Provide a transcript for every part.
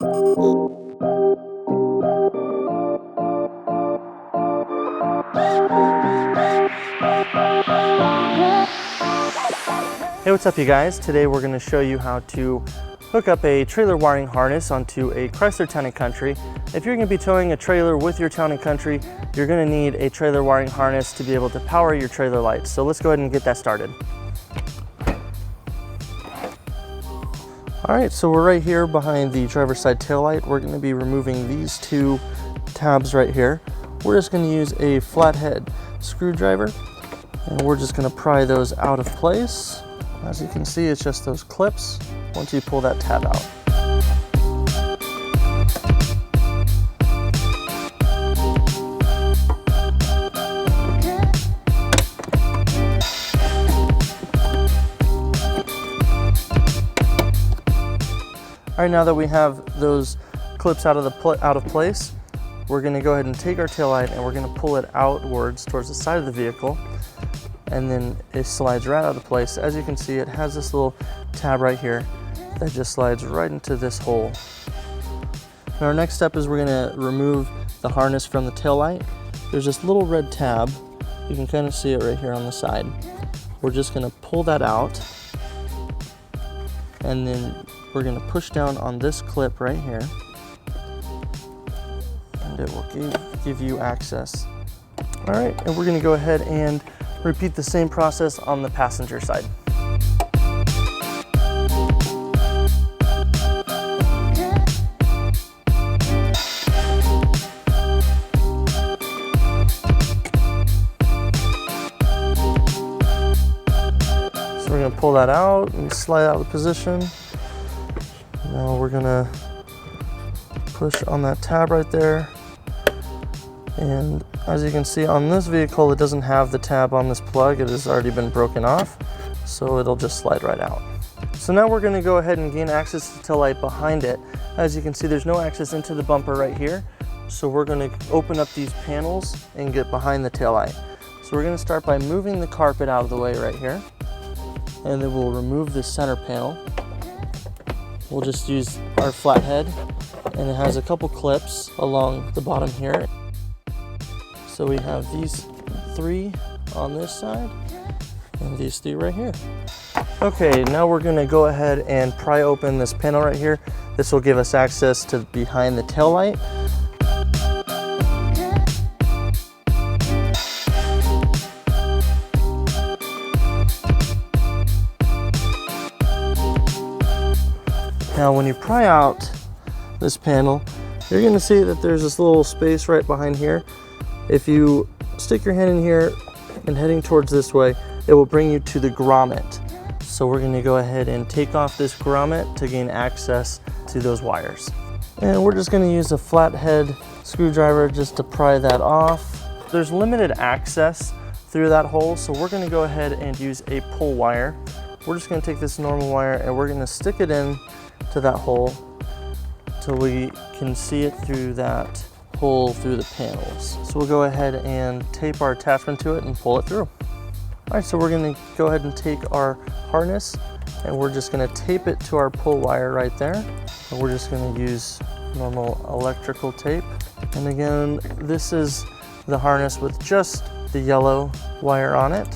Hey, what's up you guys? Today we're going to show you how to hook up a trailer wiring harness onto a Chrysler Town and Country. If you're going to be towing a trailer with your Town and Country, you're going to need a trailer wiring harness to be able to power your trailer lights. So let's go ahead and get that started. Alright, so we're right here behind the driver's side taillight. We're going to be removing these two tabs right here. We're just going to use a flathead screwdriver and we're just going to pry those out of place. As you can see, it's just those clips once you pull that tab out. All right, now that we have those clips out of place, we're going to go ahead and take our taillight and we're going to pull it outwards towards the side of the vehicle, and then it slides right out of place. As you can see, it has this little tab right here that just slides right into this hole. Now our next step is we're going to remove the harness from the taillight. There's this little red tab. You can kind of see it right here on the side. We're just going to pull that out, and then we're going to push down on this clip right here, and it will give you access. All right, and we're going to go ahead and repeat the same process on the passenger side. So we're going to pull that out and slide out of position. Now we're going to push on that tab right there. And as you can see on this vehicle, it doesn't have the tab on this plug. It has already been broken off, so it'll just slide right out. So now we're going to go ahead and gain access to the taillight behind it. As you can see, there's no access into the bumper right here. So we're going to open up these panels and get behind the taillight. So we're going to start by moving the carpet out of the way right here. And then we'll remove the center panel. We'll just use our flathead, and it has a couple clips along the bottom here. So we have these three on this side and these three right here. Okay, now we're going to go ahead and pry open this panel right here. This will give us access to behind the taillight. Now when you pry out this panel, you're going to see that there's this little space right behind here. If you stick your hand in here and heading towards this way, it will bring you to the grommet. So we're going to go ahead and take off this grommet to gain access to those wires. And we're just going to use a flathead screwdriver just to pry that off. There's limited access through that hole, so we're going to go ahead and use a pull wire. We're just going to take this normal wire and we're going to stick it in to that hole till we can see it through that hole through the panels. So we'll go ahead and tape our attachment to it and pull it through. All right, so we're going to go ahead and take our harness and we're just going to tape it to our pull wire right there. And we're just going to use normal electrical tape. And again, this is the harness with just the yellow wire on it.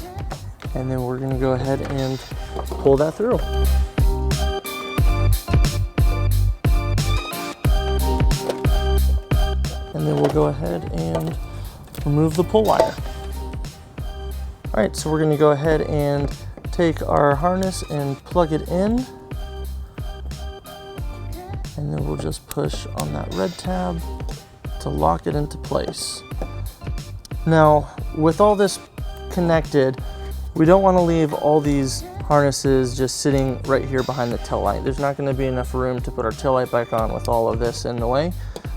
And then we're going to go ahead and pull that through. And then we'll go ahead and remove the pull wire. All right, so we're going to go ahead and take our harness and plug it in. And then we'll just push on that red tab to lock it into place. Now, with all this connected, we don't want to leave all these harnesses just sitting right here behind the tail light. There's not going to be enough room to put our tail light back on with all of this in the way.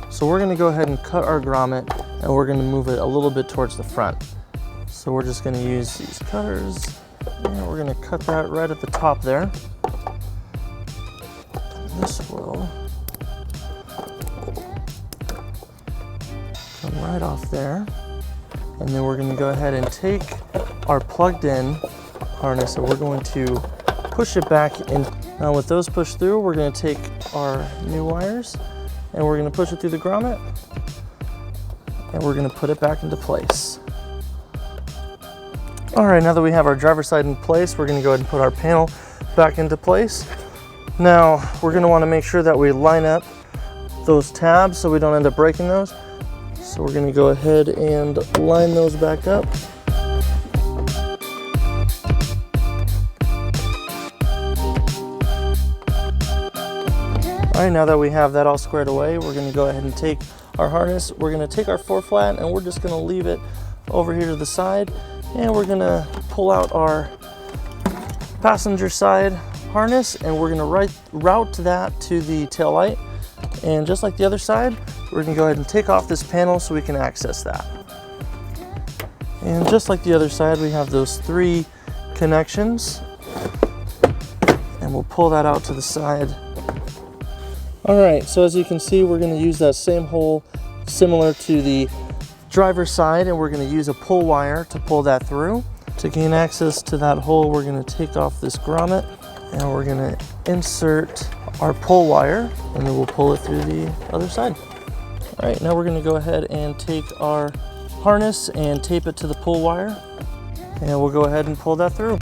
So we're going to go ahead and cut our grommet and we're going to move it a little bit towards the front. So we're just going to use these cutters and we're going to cut that right at the top there. And this will come right off there. And then we're going to go ahead and take our plugged in harness and we're going to push it back in. Now with those pushed through, we're going to take our new wires and we're going to push it through the grommet, and we're going to put it back into place. All right, now that we have our driver's side in place, we're going to go ahead and put our panel back into place. Now, we're going to want to make sure that we line up those tabs so we don't end up breaking those. So we're going to go ahead and line those back up. All right, now that we have that all squared away, we're going to go ahead and take our harness. We're going to take our 4-flat and we're just going to leave it over here to the side, and we're going to pull out our passenger side harness, and we're going to route that to the tail light. And just like the other side, we're going to go ahead and take off this panel so we can access that. And just like the other side, we have those 3 connections, and we'll pull that out to the side. All right, so as you can see, we're going to use that same hole similar to the driver's side, and we're going to use a pull wire to pull that through. To gain access to that hole, we're going to take off this grommet, and we're going to insert our pull wire, and then we'll pull it through the other side. All right, now we're going to go ahead and take our harness and tape it to the pull wire, and we'll go ahead and pull that through.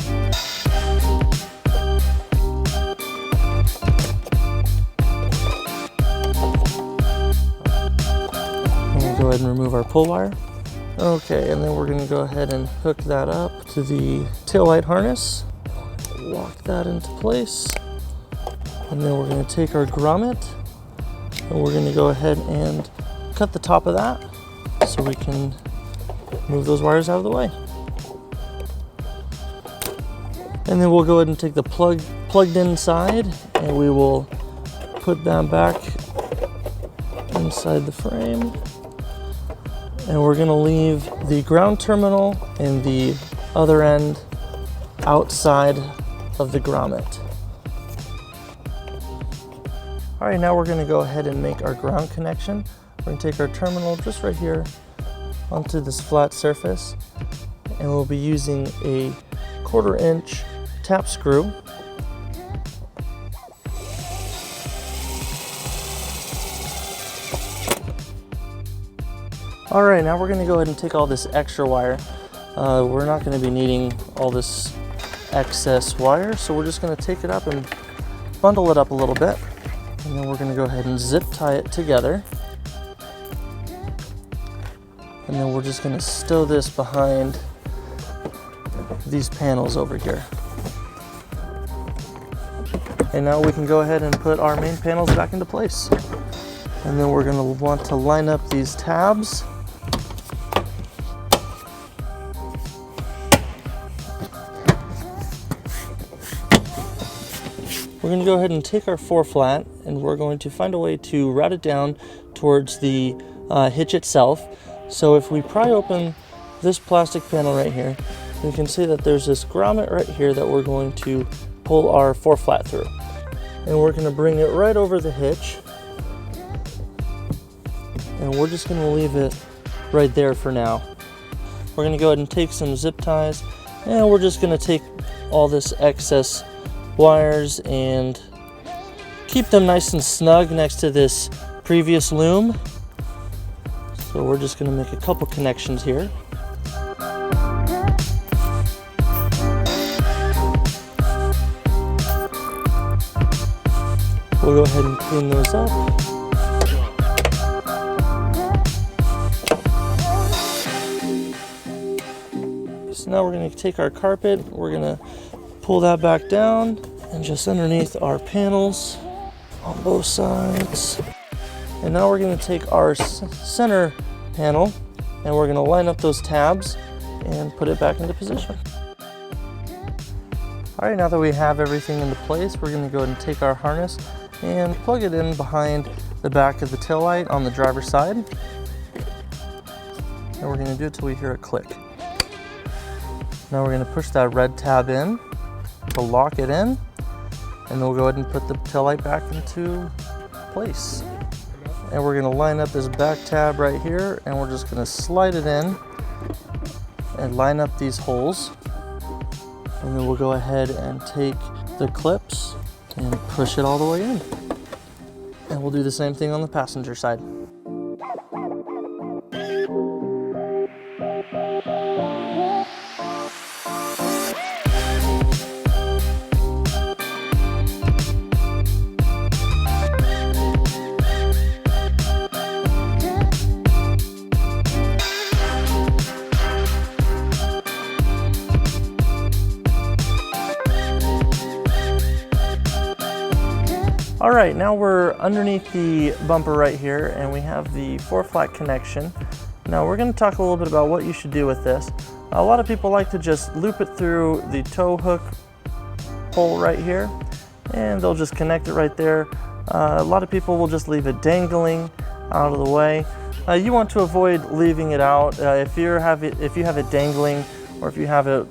Go ahead and remove our pull wire. Okay, and then we're going to go ahead and hook that up to the taillight harness. Lock that into place. And then we're going to take our grommet and we're going to go ahead and cut the top of that so we can move those wires out of the way. And then we'll go ahead and take the plugged in side, and we will put that back inside the frame. And we're going to leave the ground terminal and the other end outside of the grommet. All right, now we're going to go ahead and make our ground connection. We're going to take our terminal just right here onto this flat surface, and we'll be using a 1/4 inch tap screw. All right, now we're going to go ahead and take all this extra wire. We're not going to be needing all this excess wire, so we're just going to take it up and bundle it up a little bit. And then we're going to go ahead and zip tie it together. And then we're just going to stow this behind these panels over here. And now we can go ahead and put our main panels back into place. And then we're going to want to line up these tabs. We're going to go ahead and take our 4-flat, and we're going to find a way to route it down towards the hitch itself. So if we pry open this plastic panel right here, you can see that there's this grommet right here that we're going to pull our 4-flat through. And we're going to bring it right over the hitch. And we're just going to leave it right there for now. We're going to go ahead and take some zip ties, and we're just going to take all this excess wires and keep them nice and snug next to this previous loom. So we're just going to make a couple connections here. We'll go ahead and clean those up. So now we're going to take our carpet, we're going to pull that back down, and just underneath our panels on both sides. And now we're going to take our center panel, and we're going to line up those tabs and put it back into position. All right, now that we have everything into place, we're going to go ahead and take our harness and plug it in behind the back of the taillight on the driver's side. And we're going to do it till we hear a click. Now we're going to push that red tab in to lock it in, and then we'll go ahead and put the taillight back into place. And we're going to line up this back tab right here, and we're just going to slide it in and line up these holes. And then we'll go ahead and take the clips and push it all the way in. And we'll do the same thing on the passenger side. All right, now we're underneath the bumper right here, and we have the 4-flat connection. Now we're going to talk a little bit about what you should do with this. A lot of people like to just loop it through the tow hook hole right here, and they'll just connect it right there. A lot of people will just leave it dangling out of the way. You want to avoid leaving it out. If you have it dangling, or if you have it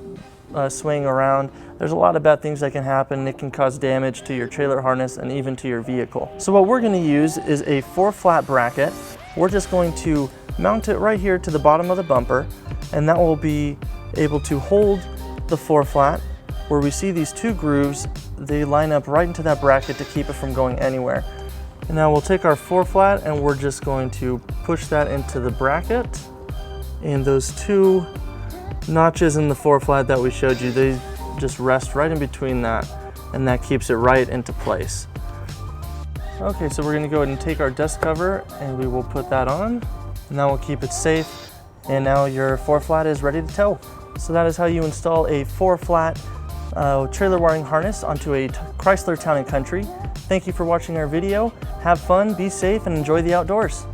swaying around, there's a lot of bad things that can happen. It can cause damage to your trailer harness and even to your vehicle. So what we're going to use is a 4-flat bracket. We're just going to mount it right here to the bottom of the bumper, and that will be able to hold the 4-flat. Where we see these 2 grooves, they line up right into that bracket to keep it from going anywhere. And now we'll take our 4-flat and we're just going to push that into the bracket, and those 2 notches in the 4-flat that we showed you, they just rest right in between that, and that keeps it right into place. Okay, so we're going to go ahead and take our dust cover and we will put that on, and that will keep it safe. And now your 4-flat is ready to tow. So that is how you install a 4-flat trailer wiring harness onto a Chrysler Town and Country. Thank you for watching our video. Have fun, be safe, and enjoy the outdoors.